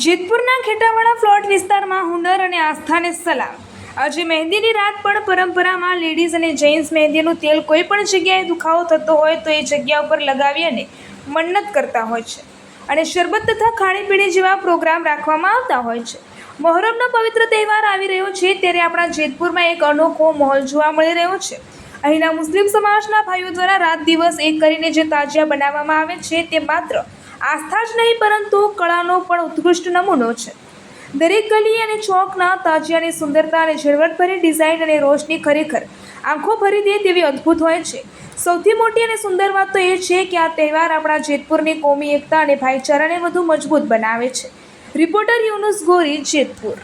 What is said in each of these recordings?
જેતપુરના ખેટાવાડા plot વિસ્તારમાં હુનર અને આસ્થાને સલામ। આજે મહેંદીની રાત પણ પરંપરામાં લેડીઝ અને જેન્ટ્સ મહેંદીનું તેલ કોઈ પણ જગ્યાએ દુખાવો થતો હોય તો એ જગ્યા ઉપર લગાવી અને મન્નત કરતા હોય છે અને શરબત તથા ખાણીપીણી જેવા પ્રોગ્રામ રાખવામાં આવતા હોય છે। મહોરમનો પવિત્ર તહેવાર આવી રહ્યો છે ત્યારે આપણા જેતપુરમાં એક અનોખો માહોલ જોવા મળી રહ્યો છે। અહીંના મુસ્લિમ સમાજના ભાઈઓ દ્વારા રાત દિવસ એક કરીને જે તાજિયા બનાવવામાં આવે છે તે માત્ર આસ્થા જ નહીં પરંતુ કળાનો પણ ઉત્કૃષ્ટ નમૂનો છે। દરેક ગલી અને ચોકના તાજિયાની સુંદરતા અને ઝળવટભરી ડિઝાઇન અને રોશની ખરેખર આંખો ભરી દે તેવી અદ્ભુત હોય છે। સૌથી મોટી અને સુંદર વાત તો એ છે કે આ તહેવાર આપણા જેતપુરની કોમી એકતા અને ભાઈચારાને વધુ મજબૂત બનાવે છે। રિપોર્ટર યુનુસ ગોરી, જેતપુર।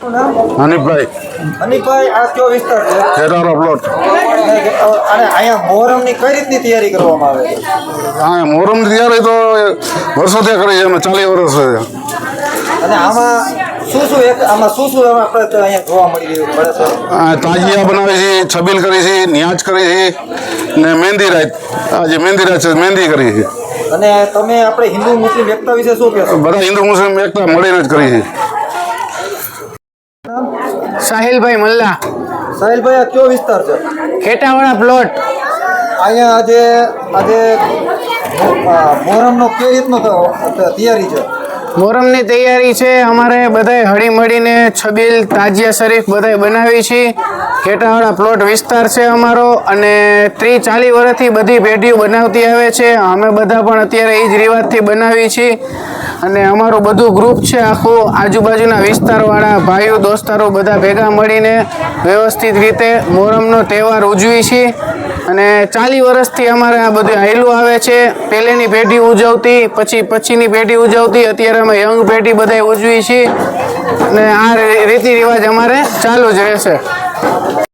હનીફભાઈ, આ કયો વિસ્તાર છે? ખેટાવાડા પ્લોટ। અને અહીંયા મોહરમની કઈ રીતની તૈયારી કરવામાં આવે છે? હા, મોહરમની તૈયારી તો વર્ષોથી કરી છે, અમે 40 વર્ષ છે। અને આમાં શું શું આપણે અહીંયા જોવા મળી રહ્યું મળે છે? તાજિયા બનાવે છે, છબીલ કરી છે, નિયાજ કરી છે ને મહેંદી રાત, આજે મહેંદી રાત છે, મહેંદી કરી છે। અને તમે આપણે હિન્દુ મુસ્લિમ એકતા વિશે શું કહેશો? બધા હિન્દુ મુસ્લિમ એકતા મળીને જ કરી છે। સાહિલભાઈ મલ્લા, સાહિલભાઈ, આ કયો વિસ્તાર છે? ખેટાવાડા પ્લોટ। અહીંયા આજે મોહરમનો કઈ રીતનો તૈયારી છે? મોહરમની તૈયારી છે, અમારે બધાય હળી મળીને છબીલ તાજિયા શરીફ બધાય બનાવી છે। ખેટાવાડા પ્લોટ વિસ્તાર છે અમારો અને 30-40 વર્ષથી બધી પેઢીઓ બનાવતી આવે છે। અમે બધા પણ અત્યારે એ જ રિવાજથી બનાવી છીએ અને અમારું બધું ગ્રુપ છે આખું, આજુબાજુના વિસ્તારવાળા ભાઈઓ દોસ્તારો બધા ભેગા મળીને વ્યવસ્થિત રીતે મોહરમનો તહેવાર ઉજવી છીએ અને 40 વર્ષથી અમારે આ બધું હાયલું આવે છે। પહેલેની પેઢી ઉજવતી, પછીની પેઢી ઉજવતી, અત્યારે અમે યંગ પેઢી બધા ઉજવી છીએ અને આ રીતિ રિવાજ અમારે ચાલુ જ રહેશે।